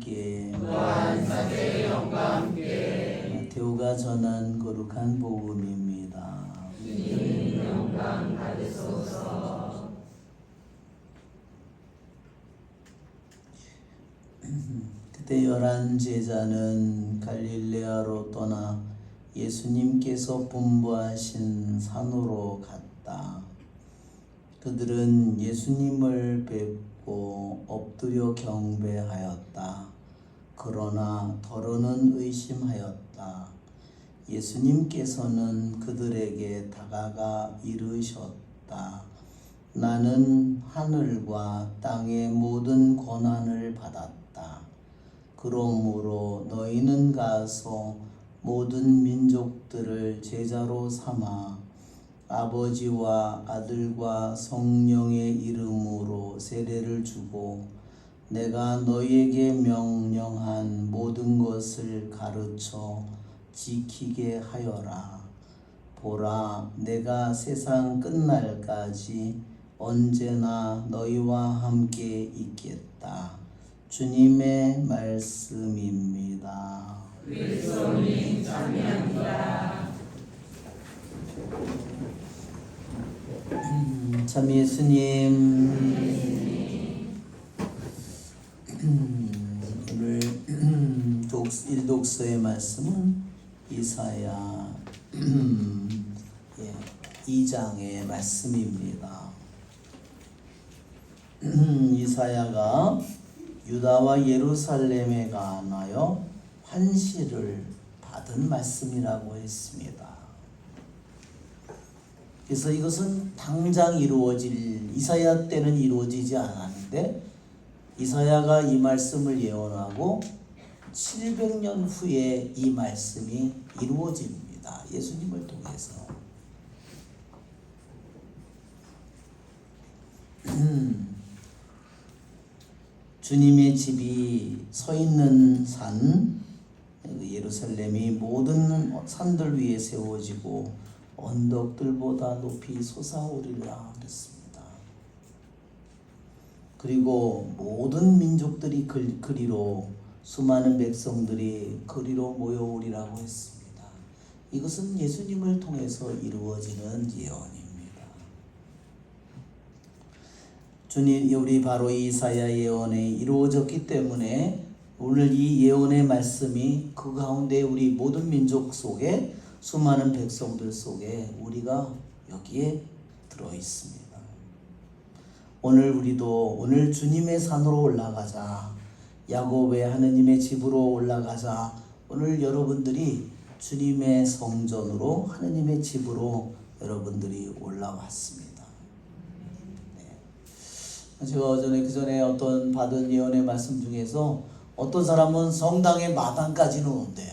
함께 또한 사제의 영과 함께 마테오가 전한 거룩한 복음입니다. 주님 영광 받으소서. 그때 11 제자는 갈릴레아로 떠나 예수님께서 분부하신 산으로 갔다. 그들은 예수님을 뵙고 엎드려 경배하였다. 그러나 더러는 의심하였다. 예수님께서는 그들에게 다가가 이르셨다. 나는 하늘과 땅의 모든 권한을 받았다. 그러므로 너희는 가서 모든 민족들을 제자로 삼아 아버지와 아들과 성령의 이름으로 세례를 주고 내가 너희에게 명령한 모든 것을 가르쳐 지키게 하여라. 보라, 내가 세상 끝날까지 언제나 너희와 함께 있겠다. 주님의 말씀입니다. 그리스도님 찬미합니다. 참 예수님, 오늘 일독서의 말씀은 이사야 2장의 말씀입니다. 이사야가 유다와 예루살렘에 관하여 환시를 받은 말씀이라고 했습니다. 그래서 이것은 당장 이루어질, 이사야 때는 이루어지지 않았는데 이사야가 이 말씀을 예언하고 700년 후에 이 말씀이 이루어집니다. 예수님을 통해서. 주님의 집이 서 있는 산, 예루살렘이 모든 산들 위에 세워지고 언덕들보다 높이 솟아오리라 그랬습니다. 그리고 모든 민족들이 그리로, 수많은 백성들이 그리로 모여오리라고 했습니다. 이것은 예수님을 통해서 이루어지는 예언입니다. 주님, 우리 바로 이사야 예언이 이루어졌기 때문에 오늘 이 예언의 말씀이 그 가운데 우리 모든 민족 속에, 수많은 백성들 속에 우리가 여기에 들어있습니다. 오늘 우리도 오늘 주님의 산으로 올라가자, 야곱의 하느님의 집으로 올라가자. 오늘 여러분들이 주님의 성전으로, 하느님의 집으로 여러분들이 올라왔습니다. 제가 그전에 어떤 받은 예언의 말씀 중에서 어떤 사람은 성당의 마당까지는 온대요.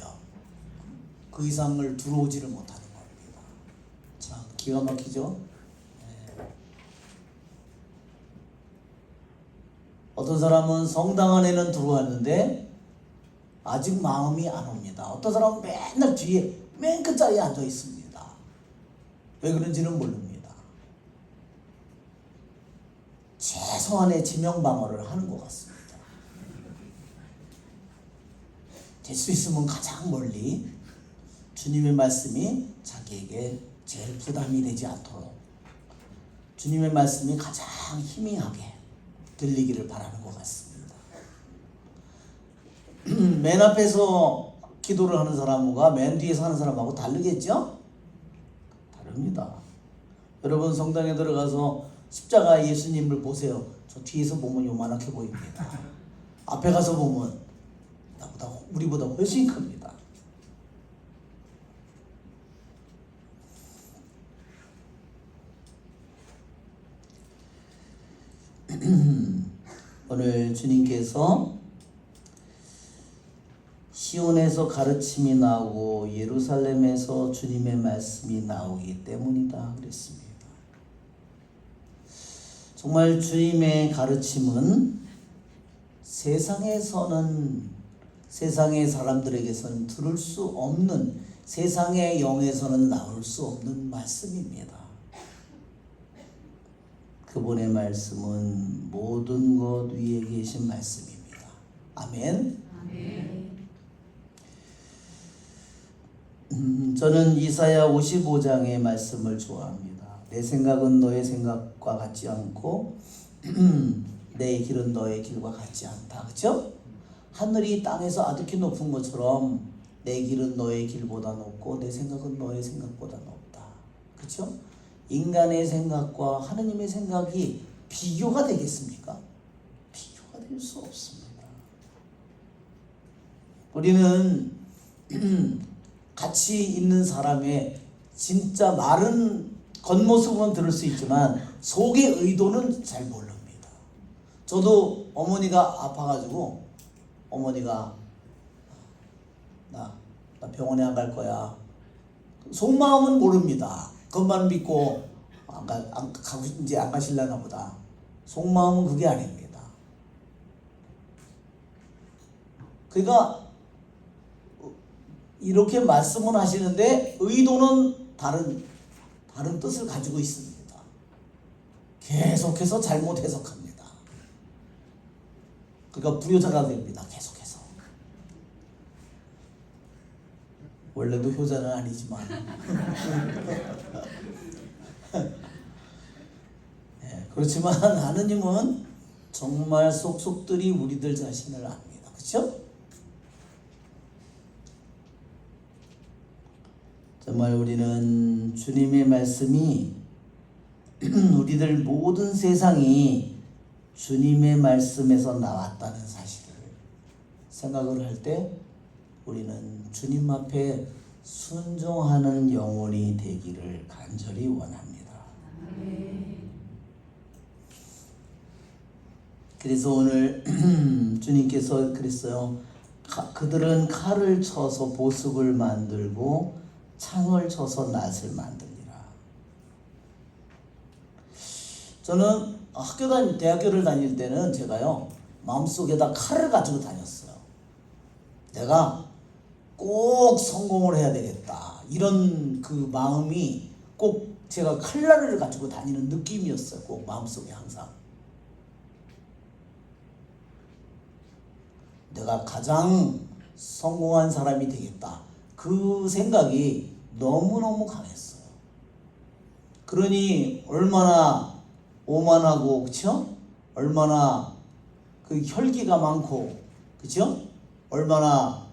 그 이상을 들어오지를 못하는 겁니다. 참 기가 막히죠? 네. 어떤 사람은 성당 안에는 들어왔는데 아직 마음이 안 옵니다. 어떤 사람은 맨날 뒤에 맨 끝자리에 앉아 있습니다. 왜 그런지는 모릅니다. 최소한의 지명방어를 하는 것 같습니다. 될 수 있으면 가장 멀리 주님의 말씀이 자기에게 제일 부담이 되지 않도록 주님의 말씀이 가장 희미하게 들리기를 바라는 것 같습니다. 맨 앞에서 기도를 하는 사람과 맨 뒤에서 하는 사람하고 다르겠죠? 다릅니다. 여러분 성당에 들어가서 십자가 예수님을 보세요. 저 뒤에서 보면 요만하게 보입니다. 앞에 가서 보면 우리보다 훨씬 큽니다. 오늘 주님께서 시온에서 가르침이 나오고 예루살렘에서 주님의 말씀이 나오기 때문이다 그랬습니다. 정말 주님의 가르침은 세상의 사람들에게서는 들을 수 없는, 세상의 영에서는 나올 수 없는 말씀입니다. 그분의 말씀은 모든 것 위에 계신 말씀입니다. 아멘. 저는 이사야 55장의 말씀을 좋아합니다. 내 생각은 너의 생각과 같지 않고 내 길은 너의 길과 같지 않다. 그렇죠? 하늘이 땅에서 아득히 높은 것처럼 내 길은 너의 길보다 높고 내 생각은 너의 생각보다 높다. 그렇죠? 인간의 생각과 하느님의 생각이 비교가 되겠습니까? 비교가 될 수 없습니다. 우리는 같이 있는 사람의 진짜 말은 겉모습은 들을 수 있지만 속의 의도는 잘 모릅니다. 저도 어머니가 아파가지고 어머니가 나 병원에 안 갈 거야. 속마음은 모릅니다. 그것만 믿고 이제 안 가실려나 보다. 속마음은 그게 아닙니다. 그러니까 이렇게 말씀을 하시는데 의도는 다른 뜻을 가지고 있습니다. 계속해서 잘못 해석합니다. 그러니까 불효자가 됩니다. 계속해서. 원래도 효자는 아니지만 네, 그렇지만 하느님은 정말 속속들이 우리들 자신을 압니다. 그렇죠? 정말 우리는 주님의 말씀이 우리들 모든 세상이 주님의 말씀에서 나왔다는 사실을 생각을 할 때 우리는 주님 앞에 순종하는 영혼이 되기를 간절히 원합니다. 그래서 오늘 주님께서 그랬어요. 그들은 칼을 쳐서 보습을 만들고 창을 쳐서 낫을 만들리라. 저는 대학교를 다닐 때는 제가요 마음속에다 칼을 가지고 다녔어요. 내가 꼭 성공을 해야 되겠다 이런 그 마음이 꼭 제가 칼날을 가지고 다니는 느낌이었어요. 꼭 마음속에 항상 내가 가장 성공한 사람이 되겠다 그 생각이 너무너무 강했어요. 그러니 얼마나 오만하고 그쵸? 얼마나 그 혈기가 많고 그쵸? 얼마나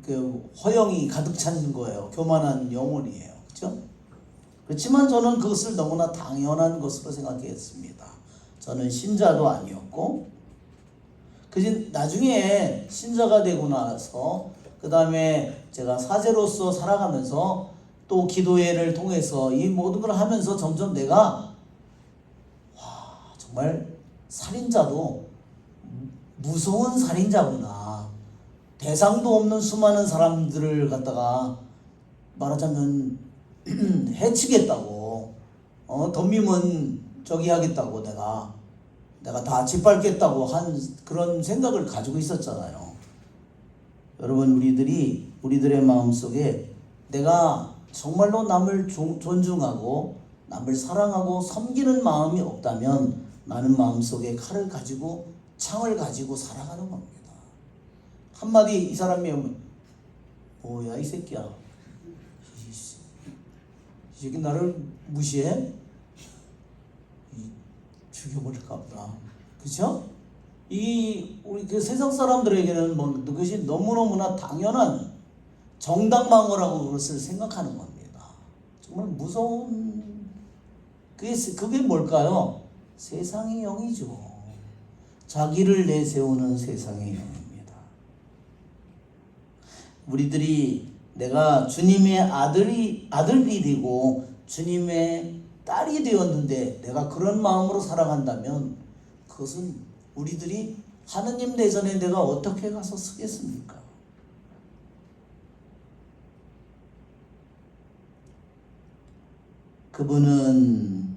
그 허영이 가득 찬 거예요. 교만한 영혼이에요. 그쵸? 그렇지만 저는 그것을 너무나 당연한 것으로 생각했습니다. 저는 신자도 아니었고 나중에 신자가 되고 나서 그 다음에 제가 사제로서 살아가면서 또 기도회를 통해서 이 모든 걸 하면서 점점 내가 정말 살인자도 무서운 살인자구나. 대상도 없는 수많은 사람들을 갖다가 말하자면 해치겠다고 덤비면 저기 하겠다고 내가 다 짓밟겠다고 한 그런 생각을 가지고 있었잖아요. 여러분 우리들의 마음속에 내가 정말로 남을 존중하고 남을 사랑하고 섬기는 마음이 없다면 나는 마음속에 칼을 가지고 창을 가지고 살아가는 겁니다. 한마디 이 사람이 오면 뭐야 이 새끼야 이 새끼 나를 무시해? 죽여버릴까 보다. 그쵸? 우리 그 세상 사람들에게는 그것이 너무너무나 당연한 정당방어라고 그것을 생각하는 겁니다. 정말 무서운 그게 뭘까요? 세상의 영이죠. 자기를 내세우는 세상의 영입니다. 우리들이 내가 주님의 아들이 되고 주님의 딸이 되었는데 내가 그런 마음으로 살아간다면 그것은 우리들이 하느님 내전에 내가 어떻게 가서 서겠습니까? 그분은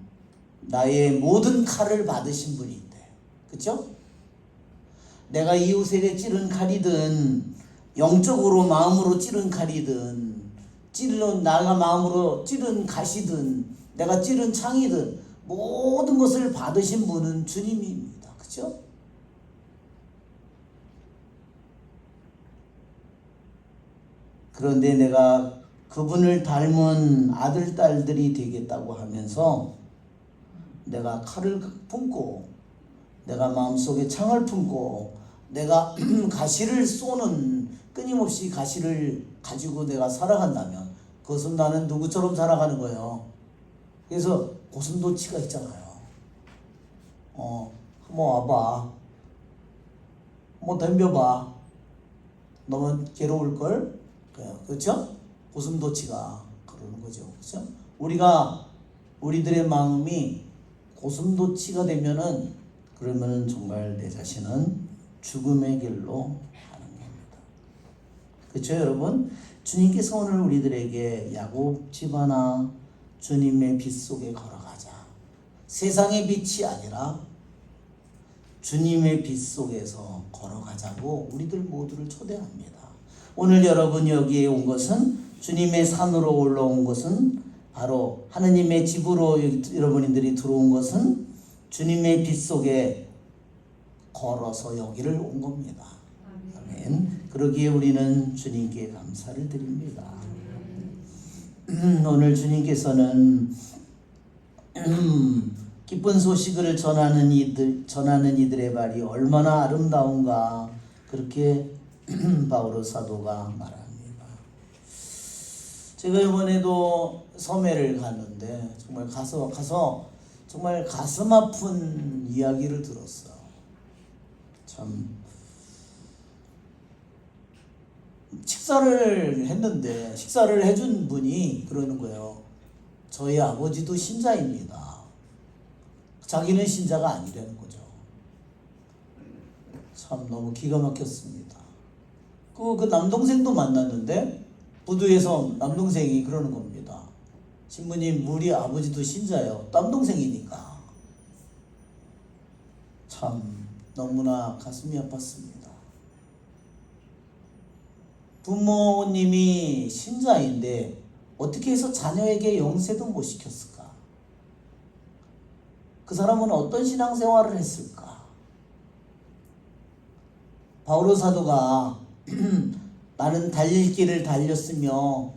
나의 모든 칼을 받으신 분인데, 그렇죠? 내가 이웃에게 찌른 칼이든 영적으로 마음으로 찌른 칼이든 내가 마음으로 찌른 가시든 내가 찌른 창이든 모든 것을 받으신 분은 주님입니다. 그렇죠? 그런데 내가 그분을 닮은 아들, 딸들이 되겠다고 하면서 내가 칼을 품고 내가 마음속에 창을 품고 내가 가시를 쏘는 끊임없이 가시를 가지고 내가 살아간다면 그것은 나는 누구처럼 살아가는 거예요. 그래서 고슴도치가 있잖아요. 한번 와봐. 한번 덤벼봐. 너무 괴로울걸? 그렇죠? 고슴도치가 그러는 거죠. 그렇죠? 우리들의 마음이 고슴도치가 되면은 그러면은 정말 내 자신은 죽음의 길로 가는 겁니다. 그렇죠, 여러분? 주님께서 오늘 우리들에게 야곱 집안아 주님의 빛 속에 걸어가자. 세상의 빛이 아니라 주님의 빛 속에서 걸어가자고 우리들 모두를 초대합니다. 오늘 여러분 여기에 온 것은 주님의 산으로 올라온 것은 바로 하느님의 집으로 여러분들이 들어온 것은 주님의 빛 속에 걸어서 여기를 온 겁니다. 아멘. 그러기에 우리는 주님께 감사를 드립니다. 오늘 주님께서는 기쁜 소식을 전하는 이들의 발이 얼마나 아름다운가 그렇게 바오로 사도가 말합니다. 제가 이번에도 섬해를 갔는데 정말 가서 정말 가슴 아픈 이야기를 들었어요. 참 식사를 했는데 식사를 해준 분이 그러는 거예요. 저희 아버지도 신자입니다. 자기는 신자가 아니라는 거죠. 참 너무 기가 막혔습니다. 그 남동생도 만났는데 부두에서 남동생이 그러는 겁니다. 신부님, 우리 아버지도 신자예요. 남동생이니까. 참 너무나 가슴이 아팠습니다. 부모님이 신자인데 어떻게 해서 자녀에게 영세도 못 시켰을까? 그 사람은 어떤 신앙생활을 했을까? 바오로 사도가 나는 달릴 길을 달렸으며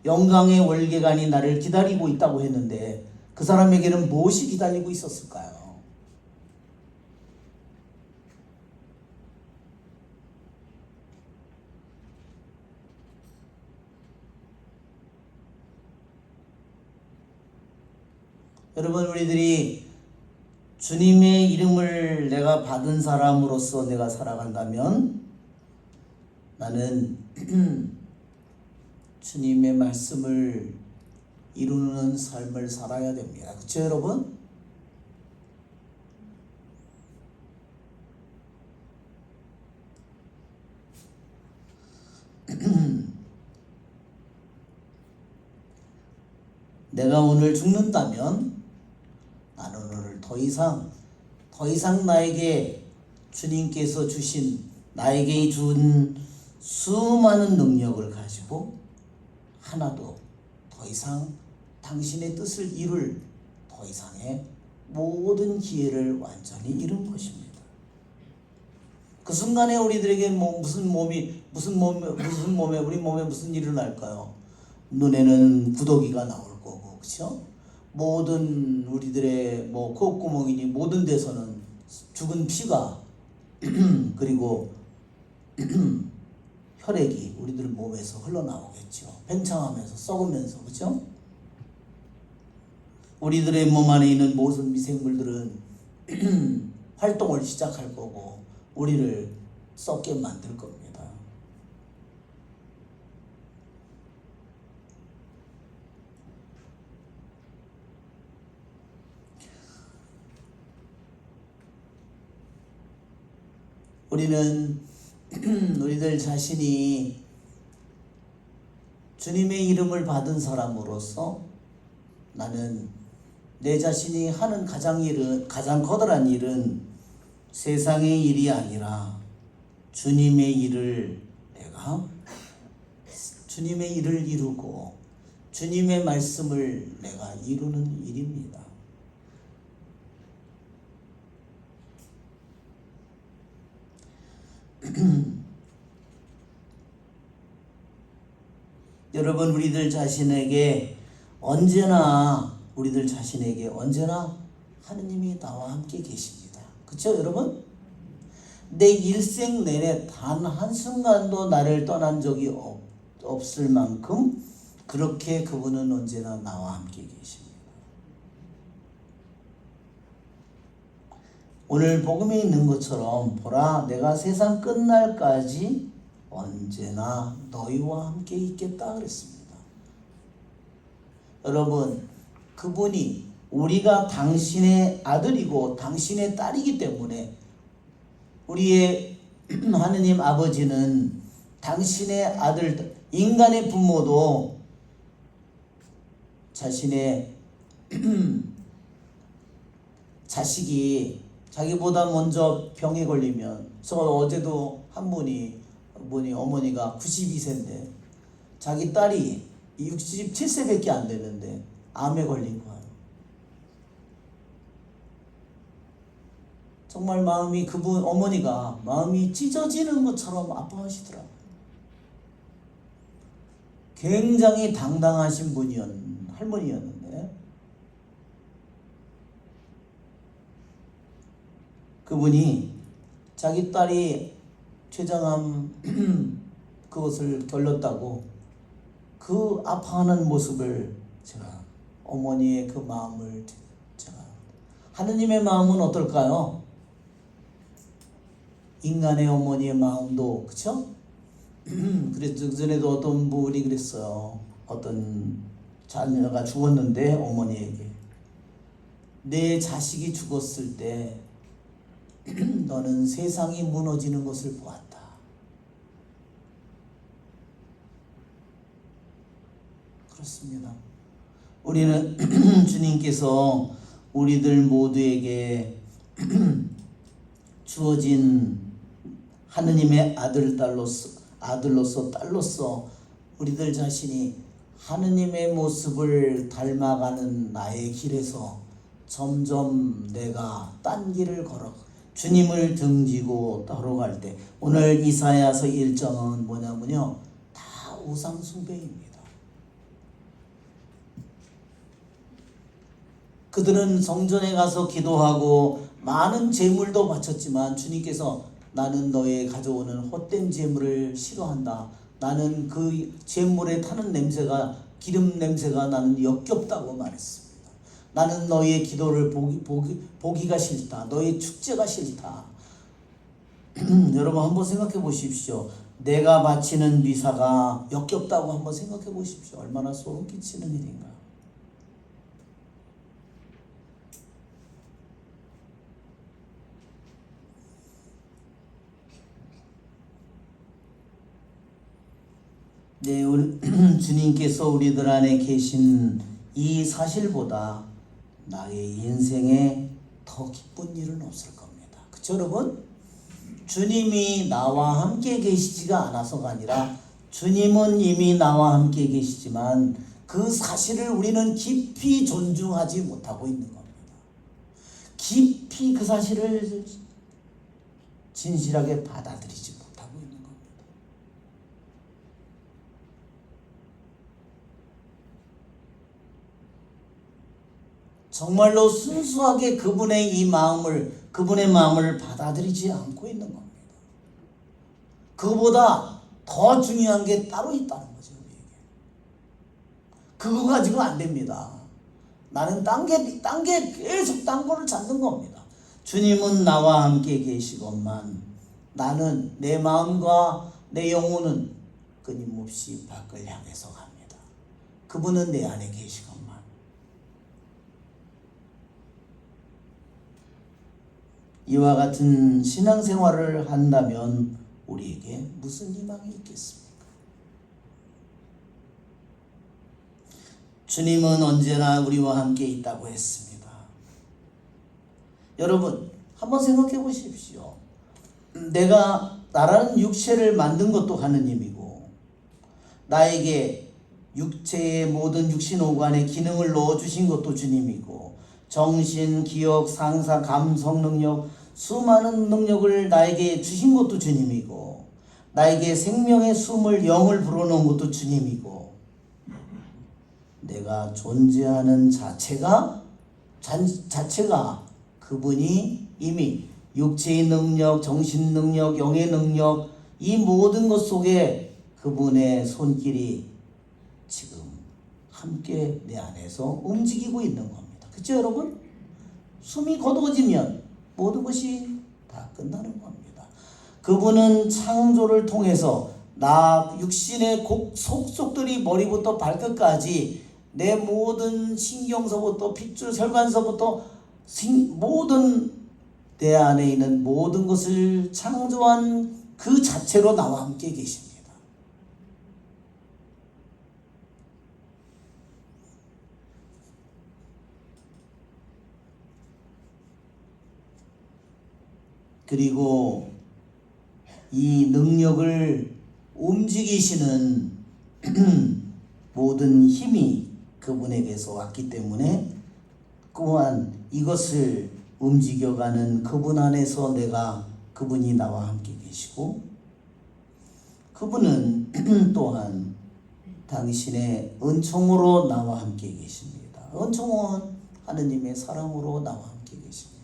영광의 월계관이 나를 기다리고 있다고 했는데 그 사람에게는 무엇이 기다리고 있었을까요? 여러분, 우리들이 주님의 이름을 내가 받은 사람으로서 내가 살아간다면 나는 주님의 말씀을 이루는 삶을 살아야 됩니다. 그렇죠, 여러분? 내가 오늘 죽는다면 나는 오늘 더 이상 나에게 주님께서 주신 나에게 준 수많은 능력을 가지고 하나도 더 이상 당신의 뜻을 이룰 더 이상의 모든 기회를 완전히 잃은 것입니다. 그 순간에 우리들에게 우리 몸에 무슨 일이 날까요? 눈에는 구더기가 나올 거고, 그렇죠? 모든 우리들의 콧구멍이니 모든 데서는 죽은 피가 그리고 혈액이 우리들 몸에서 흘러나오겠죠. 팽창하면서 썩으면서, 그렇죠? 우리들의 몸 안에 있는 모든 미생물들은 활동을 시작할 거고 우리를 썩게 만들 겁니다. 우리는 우리들 자신이 주님의 이름을 받은 사람으로서 나는 내 자신이 하는 가장 커다란 일은 세상의 일이 아니라 주님의 일을 이루고 주님의 말씀을 내가 이루는 일입니다. 여러분 우리들 자신에게 언제나 하느님이 나와 함께 계십니다. 그렇죠 여러분? 내 일생 내내 단 한순간도 나를 떠난 적이 없을 만큼 그렇게 그분은 언제나 나와 함께 계십니다. 오늘 복음에 있는 것처럼 보라 내가 세상 끝날까지 언제나 너희와 함께 있겠다 그랬습니다. 여러분 그분이 우리가 당신의 아들이고 당신의 딸이기 때문에 우리의 하느님 아버지는 당신의 아들 인간의 부모도 자신의 자식이 자기보다 먼저 병에 걸리면 어제도 한 분이 어머니가 92세인데 자기 딸이 67세밖에 안 되는데 암에 걸린 거예요. 정말 마음이 그분 어머니가 마음이 찢어지는 것처럼 아파하시더라고요. 굉장히 당당하신 할머니였는데 그분이 자기 딸이 췌장암 그것을 걸렸다고 그 아파하는 모습을 제가 어머니의 그 마음을 제가 하느님의 마음은 어떨까요? 인간의 어머니의 마음도 그쵸? 그래서 그전에도 어떤 분이 그랬어요. 어떤 자녀가 죽었는데 어머니에게 내 자식이 죽었을 때 너는 세상이 무너지는 것을 보았다. 그렇습니다. 우리는 주님께서 우리들 모두에게 주어진 하느님의 아들로서 딸로서 우리들 자신이 하느님의 모습을 닮아가는 나의 길에서 점점 내가 딴 길을 걸어 주님을 등지고 걸어갈 때 오늘 이사야서 1장은 뭐냐면요 다 우상 숭배입니다. 그들은 성전에 가서 기도하고 많은 제물도 바쳤지만 주님께서 나는 너의 가져오는 헛된 제물을 싫어한다. 나는 그 제물에 타는 냄새가 기름 냄새가 나는 역겹다고 말했습니다. 나는 너의 기도를 보기가 싫다. 너의 축제가 싫다. 여러분 한번 생각해 보십시오. 내가 바치는 미사가 역겹다고 한번 생각해 보십시오. 얼마나 소름 끼치는 일인가. 네, 주님께서 우리들 안에 계신 이 사실보다 나의 인생에 더 기쁜 일은 없을 겁니다. 그쵸 여러분? 주님이 나와 함께 계시지가 않아서가 아니라 주님은 이미 나와 함께 계시지만 그 사실을 우리는 깊이 존중하지 못하고 있는 겁니다. 깊이 그 사실을 진실하게 받아들이지 못하고 있는 겁니다. 정말로 순수하게 그분의 마음을 받아들이지 않고 있는 겁니다. 그거보다 더 중요한 게 따로 있다는 거죠. 우리에게. 그거 가지고 안 됩니다. 나는 딴 게 계속 딴 거를 찾는 겁니다. 주님은 나와 함께 계시건만 나는 내 마음과 내 영혼은 끊임없이 밖을 향해서 갑니다. 그분은 내 안에 계시건만. 이와 같은 신앙생활을 한다면 우리에게 무슨 희망이 있겠습니까? 주님은 언제나 우리와 함께 있다고 했습니다. 여러분 한번 생각해 보십시오. 나라는 육체를 만든 것도 하느님이고 나에게 육체의 모든 육신오간의 기능을 넣어주신 것도 주님이고 정신, 기억, 상상, 감성 능력 수많은 능력을 나에게 주신 것도 주님이고 나에게 생명의 숨을 영을 불어넣은 것도 주님이고 내가 존재하는 자체가 그분이 이미 육체의 능력, 정신 능력, 영의 능력 이 모든 것 속에 그분의 손길이 지금 함께 내 안에서 움직이고 있는 겁니다. 그렇죠 여러분? 숨이 거두어지면 모든 것이 다 끝나는 겁니다. 그분은 창조를 통해서 나 육신의 속속들이 머리부터 발끝까지 내 모든 신경서부터 핏줄 혈관서부터 모든 내 안에 있는 모든 것을 창조한 그 자체로 나와 함께 계십니다. 그리고 이 능력을 움직이시는 모든 힘이 그분에게서 왔기 때문에 또한 이것을 움직여가는 그분 안에서 그분이 나와 함께 계시고 그분은 또한 당신의 은총으로 나와 함께 계십니다. 은총은 하느님의 사랑으로 나와 함께 계십니다.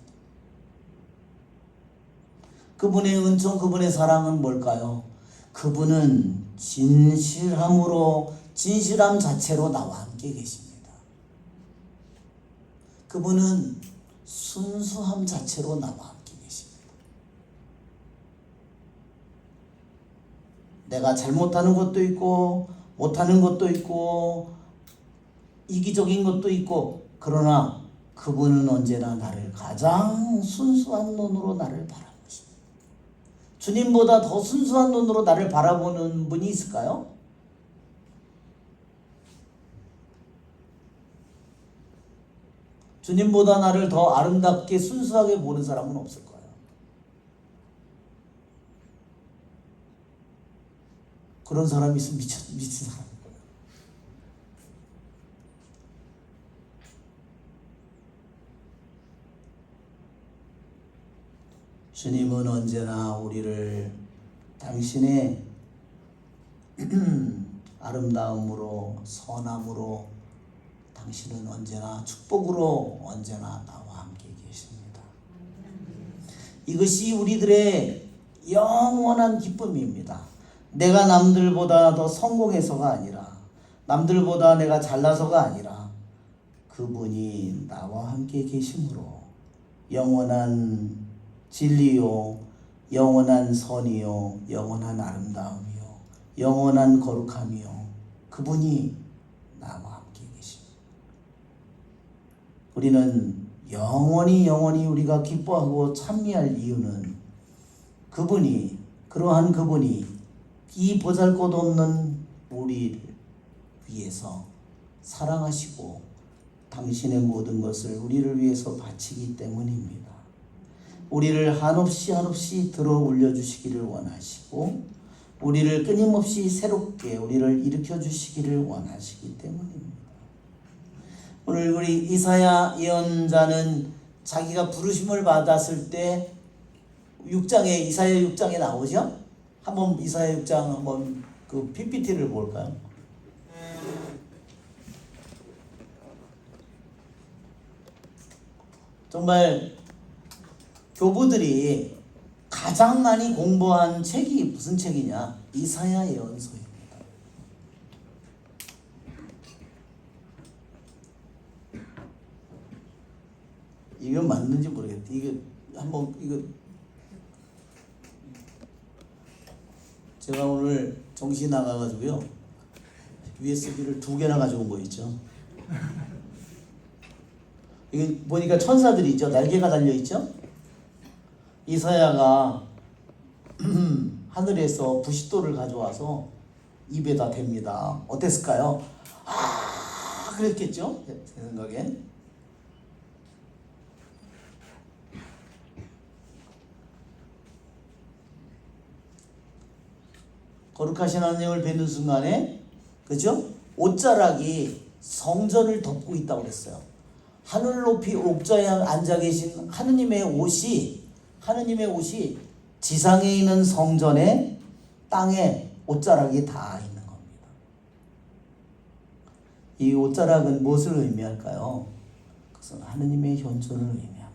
그분의 은총, 그분의 사랑은 뭘까요? 그분은 진실함 자체로 나와 함께 계십니다. 그분은 순수함 자체로 나와 함께 계십니다. 내가 잘못하는 것도 있고 못하는 것도 있고 이기적인 것도 있고 그러나 그분은 언제나 나를 가장 순수한 눈으로 나를 바라보십니다. 주님보다 더 순수한 눈으로 나를 바라보는 분이 있을까요? 주님보다 나를 더 아름답게 순수하게 보는 사람은 없을 거예요. 그런 사람이 있으면 미친 사람일 거예요. 주님은 언제나 우리를 당신의 아름다움으로 선함으로 당신은 언제나 축복으로 언제나 나와 함께 계십니다. 이것이 우리들의 영원한 기쁨입니다. 내가 남들보다 더 성공해서가 아니라 남들보다 내가 잘나서가 아니라 그분이 나와 함께 계심으로 영원한 진리요 영원한 선이요 영원한 아름다움이요 영원한 거룩함이요 그분이 나와 함께 계십니다. 우리는 영원히 우리가 기뻐하고 찬미할 이유는 그러한 그분이 이 보잘것없는 우리를 위해서 사랑하시고 당신의 모든 것을 우리를 위해서 바치기 때문입니다. 우리를 한없이 들어 올려주시기를 원하시고 우리를 끊임없이 새롭게 우리를 일으켜 주시기를 원하시기 때문입니다. 오늘 우리 이사야 예언자는 자기가 부르심을 받았을 때 이사야 6장에 나오죠? 한번 이사야 6장 한번 그 PPT를 볼까요? 정말 교부들이 가장 많이 공부한 책이 무슨 책이냐? 이사야 예언서입니다. 이거 맞는지 모르겠다. 이거 제가 오늘 정시 나가가지고요 USB를 2개나 가져온 거 있죠. 이거 보니까 천사들이 있죠. 날개가 달려있죠. 이사야가 하늘에서 부싯돌을 가져와서 입에다 댑니다. 어땠을까요? 그랬겠죠. 제 생각엔. 거룩하신 하나님을 뵙는 순간에 그죠? 옷자락이 성전을 덮고 있다고 그랬어요. 하늘 높이 옥자에 앉아 계신 하느님의 옷이 지상에 있는 성전에 땅에 옷자락이 다 있는 겁니다. 이 옷자락은 무엇을 의미할까요? 그것은 하느님의 현존을 의미합니다.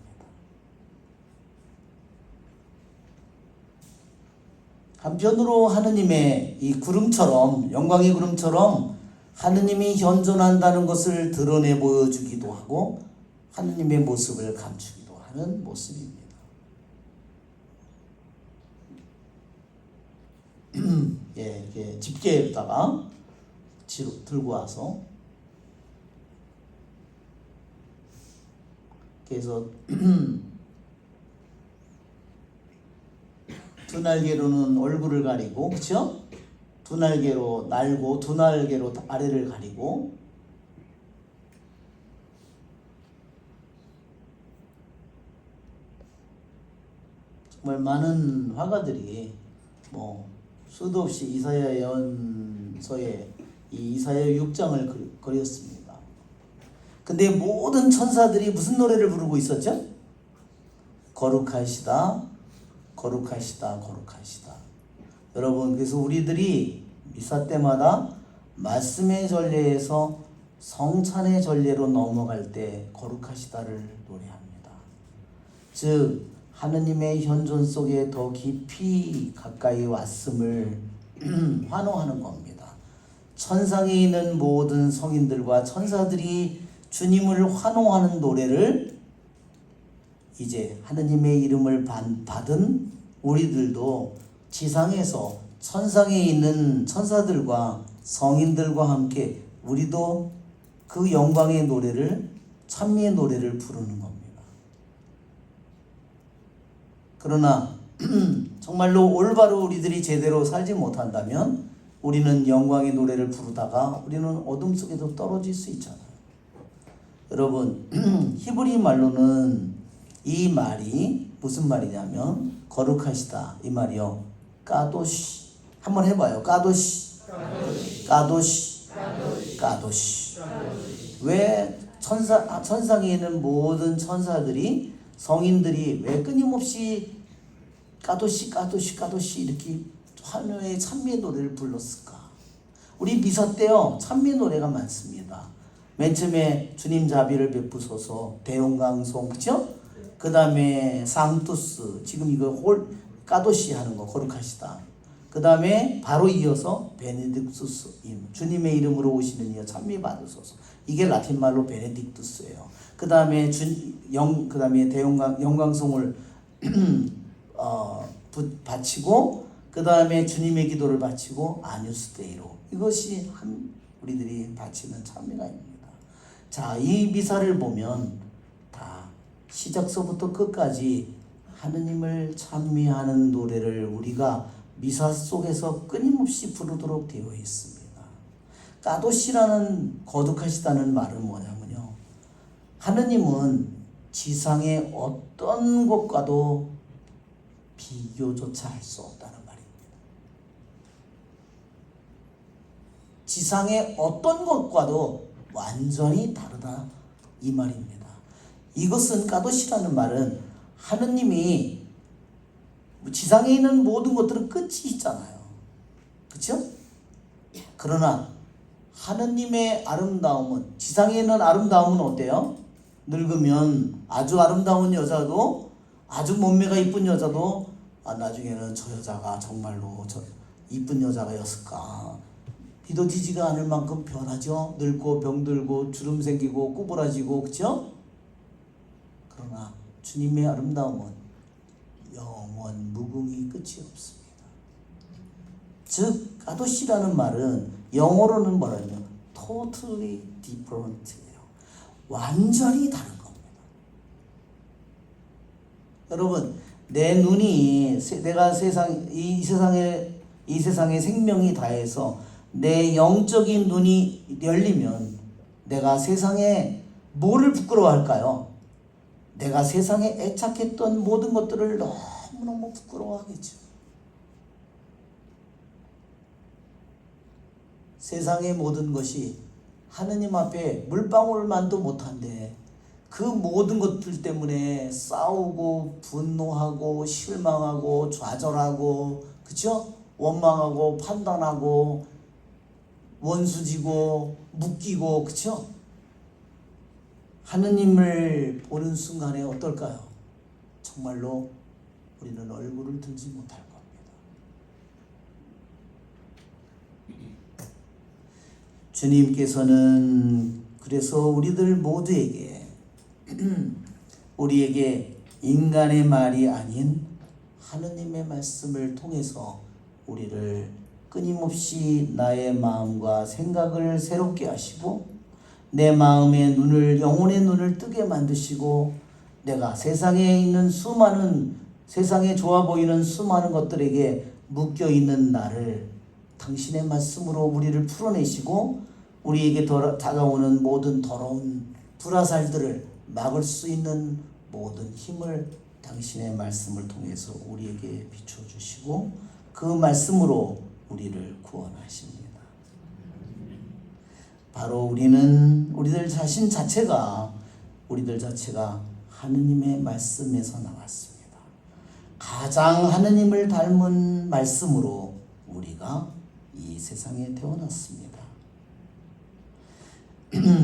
한편으로 하느님의 이 구름처럼, 영광의 구름처럼 하느님이 현존한다는 것을 드러내 보여주기도 하고 하느님의 모습을 감추기도 하는 모습입니다. 예, 이렇게 집게에다가 들고 와서 그래서 두 날개로는 얼굴을 가리고, 그렇죠? 두 날개로 날고 두 날개로 아래를 가리고, 정말 많은 화가들이 뭐 수도 없이 이사야 예언서에 이 이사야 6장을 그렸습니다. 근데 모든 천사들이 무슨 노래를 부르고 있었죠? 거룩하시다, 거룩하시다, 거룩하시다. 여러분, 그래서 우리들이 미사 때마다 말씀의 전례에서 성찬의 전례로 넘어갈 때 거룩하시다를 노래합니다. 즉 하느님의 현존 속에 더 깊이 가까이 왔음을 환호하는 겁니다. 천상에 있는 모든 성인들과 천사들이 주님을 환호하는 노래를 이제 하느님의 이름을 받은 우리들도 지상에서 천상에 있는 천사들과 성인들과 함께 우리도 그 영광의 노래를, 찬미의 노래를 부르는 겁니다. 그러나 정말로 올바로 우리들이 제대로 살지 못한다면 우리는 영광의 노래를 부르다가 우리는 어둠 속에도 떨어질 수 있잖아요. 여러분, 히브리 말로는 이 말이 무슨 말이냐면 거룩하시다 이 말이요. 까도시. 한번 해봐요. 까도시. 까도시. 까도시. 왜 천상에 있는 모든 천사들이, 성인들이 왜 끊임없이 까도시 까도시 까도시 이렇게 환호의 찬미의 노래를 불렀을까? 우리 미사 때요 찬미의 노래가 많습니다. 맨 처음에 주님 자비를 베푸소서, 대용강송, 그죠? 그 다음에 상투스, 지금 이거 까도시 하는 거 거룩하시다. 그 다음에 바로 이어서 베네딕투스, 주님의 이름으로 오시는 이여 찬미 받으소서. 이게 라틴 말로 베네딕투스예요. 그 다음에 영광송을 바치고, 그 다음에 주님의 기도를 바치고 아뉴스 데이로, 이것이 우리들이 바치는 찬미가입니다. 자, 이 미사를 보면 다 시작서부터 끝까지 하느님을 찬미하는 노래를 우리가 미사 속에서 끊임없이 부르도록 되어 있습니다. 까도시라는 거룩하시다는 말은 뭐냐면요, 하느님은 지상의 어떤 것과도 비교조차 할 수 없다는 말입니다. 지상의 어떤 것과도 완전히 다르다 이 말입니다. 이것은 까도시라는 말은 하느님이 지상에 있는 모든 것들은 끝이 있잖아요. 그렇죠? 그러나 하느님의 아름다움은, 지상에 있는 아름다움은 어때요? 늙으면 아주 아름다운 여자도, 아주 몸매가 이쁜 여자도 나중에는 저 여자가 정말로 저 이쁜 여자가였을까? 믿어지지가 않을 만큼 변하죠. 늙고 병들고 주름 생기고 구부라지고, 그렇죠? 그러나 주님의 아름다움은 영원 무궁히 끝이 없습니다. 즉 까도시라는 말은 영어로는 뭐라냐면 totally different예요. 완전히 다른 겁니다. 여러분, 내 눈이 내가 이 세상에 생명이 다해서 내 영적인 눈이 열리면 내가 세상에 뭐를 부끄러워할까요? 내가 세상에 애착했던 모든 것들을 너무너무 부끄러워하겠죠. 세상의 모든 것이 하느님 앞에 물방울만도 못한데 그 모든 것들 때문에 싸우고 분노하고 실망하고 좌절하고, 그쵸? 원망하고 판단하고 원수지고 묶이고, 그쵸? 하느님을 보는 순간에 어떨까요? 정말로 우리는 얼굴을 들지 못할 겁니다. 주님께서는 그래서 우리들 모두에게 우리에게 인간의 말이 아닌 하느님의 말씀을 통해서 우리를 끊임없이 나의 마음과 생각을 새롭게 하시고 내 마음의 눈을, 영혼의 눈을 뜨게 만드시고 내가 세상에 있는 수많은, 세상에 좋아 보이는 수많은 것들에게 묶여있는 나를 당신의 말씀으로 우리를 풀어내시고 우리에게 다가오는 모든 더러운 불화살들을 막을 수 있는 모든 힘을 당신의 말씀을 통해서 우리에게 비춰주시고 그 말씀으로 우리를 구원하십니다. 바로 우리들 자체가 하느님의 말씀에서 나왔습니다. 가장 하느님을 닮은 말씀으로 우리가 이 세상에 태어났습니다.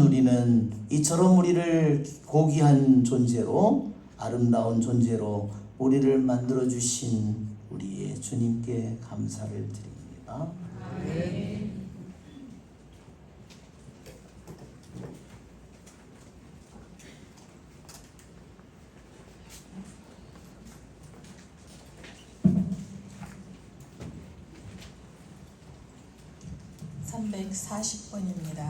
우리는 이처럼 우리를 고귀한 존재로, 아름다운 존재로 우리를 만들어주신 우리의 주님께 감사를 드립니다. 아멘. (340번입니다)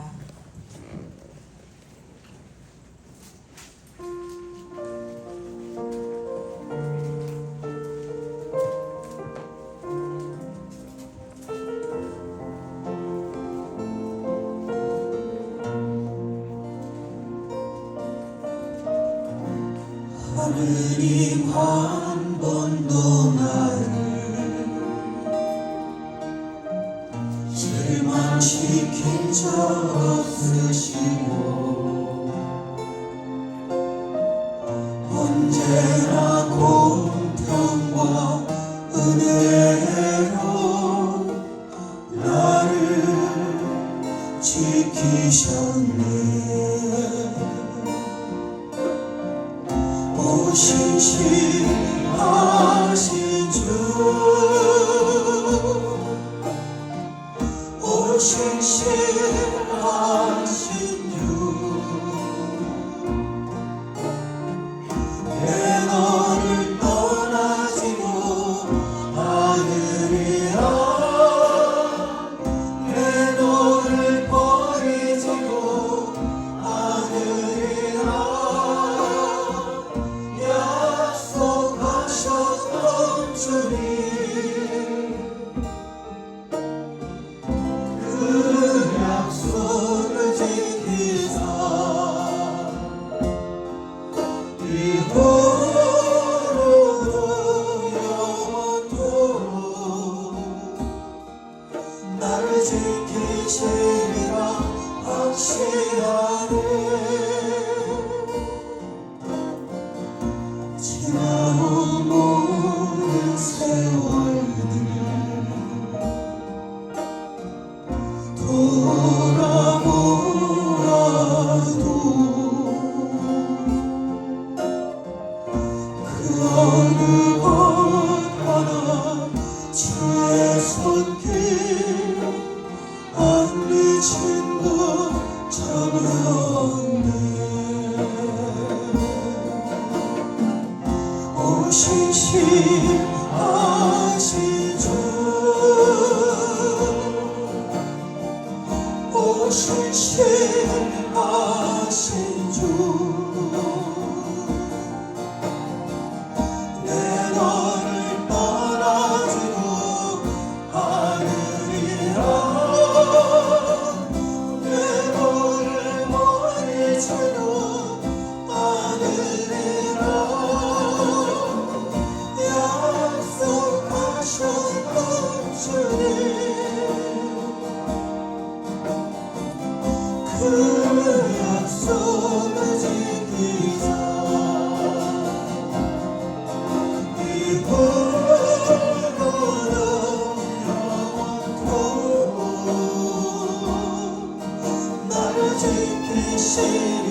하느님 한 번도 나를 실망시킨 적 없으시고 언제나 공평과 은혜로 나를 지키셨네. 신실하신 주, 오 신실하신 주, 내 너를 떠나지도 않으리라. 내 너를 버리지도 않으리라. 약속하셨던 주님, 그 약속을 지키사 이후로도 영원토록 나를 지키시리라 확신하네. 지나온 모든 세월들 돌아보아도 그 어느 것 하나 주의 손길 안 미친 것 참으 없네. 오 신실하신 주, 오 신실하신 주, 내 너를 떠나지도 않으리라. 내 너를 버리지도 않으리라. 약속하셨던 주님, 그 주시리